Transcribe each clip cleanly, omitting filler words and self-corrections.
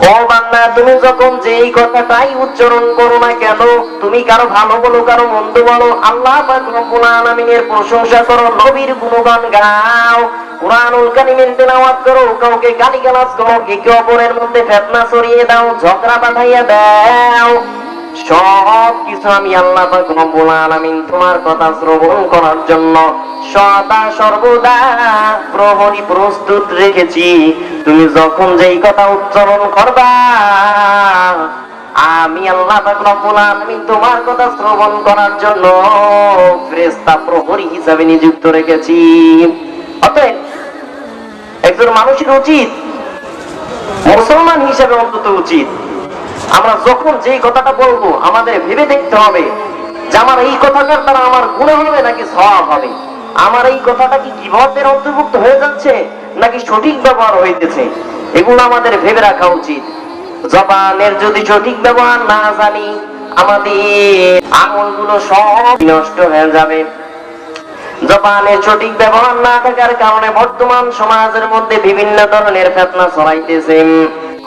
ও বান্দা, তুমি যখন যেই কথাটাই উচ্চারণ করো না কেন, তুমি কারো ভালো বলো কারো মন্দ বলো, আল্লাহ পাক রব্বুল আলামিনের প্রশংসা করো, নবীর গুণগান গাও, কুরআনুল কারীমের তেলাওয়াত করো, কাউকে গালিগালাজ করো, একে অপরের মধ্যে ফিতনা ছড়িয়ে দাও, ঝগড়া বাঁধাইয়া দাও, সব কিছু আমি আল্লাহ পাক রব্বুল আলামিন তোমার কথা শ্রবণ করার জন্য সদা সর্বদা প্রহরী প্রস্তুত রেখেছি। তুমি যখন যেই কথা উচ্চারণ করবা, আমি আল্লাহ পাক রব্বুল আলামিন তোমার কথা শ্রবণ করার জন্য ফেরেশতা প্রহরী হিসাবে নিযুক্ত রেখেছি। অতএব একজন মানুষের উচিত, মুসলমান হিসেবে অন্তত উচিত, আমরা যখন যেই কথাটা বলবো আমাদের ভেবে দেখতে হবে যে আমার এই কথাটার দ্বারা আমার গুনাহ হবে নাকি সওয়াব হবে, আমার এই কথাটা কি গীবতের অন্তর্ভুক্ত হয়ে যাচ্ছে নাকি সঠিক ব্যবহার হইতেছে, এগুলো আমাদের ভেবে রাখা উচিত। জবানের যদি সঠিক ব্যবহার না জানি, আমাদের আমলগুলো সব নষ্ট হয়ে যাবে। জবানের সঠিক ব্যবহার না থাকার কারণে বর্তমান সমাজের মধ্যে বিভিন্ন ধরনের ফিতনা ছড়াইতেছে।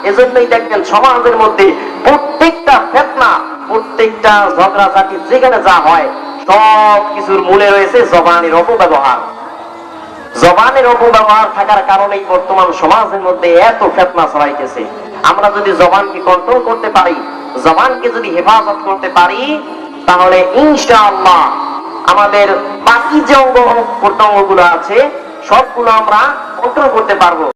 এজন্যই দেখবেন সমাজের মধ্যে প্রত্যেকটা ফিতনা, প্রত্যেকটা ঝগড়াঝাটি যেখানে যা হয় সব কিছুর মূলে রয়েছে জবানের অপব্যবহার। জবানের অপব্যবহার থাকার কারণেই বর্তমান সমাজের মধ্যে এত ফিতনা ছড়াইতেছে। আমরা যদি জবানকে কন্ট্রোল করতে পারি, জবানকে যদি হেফাজত করতে পারি, তাহলে ইনশাআল্লাহ আমাদের বাকি যে অঙ্গ প্রত্যঙ্গগুলো আছে সবগুলো আমরা কন্ট্রোল করতে পারবো।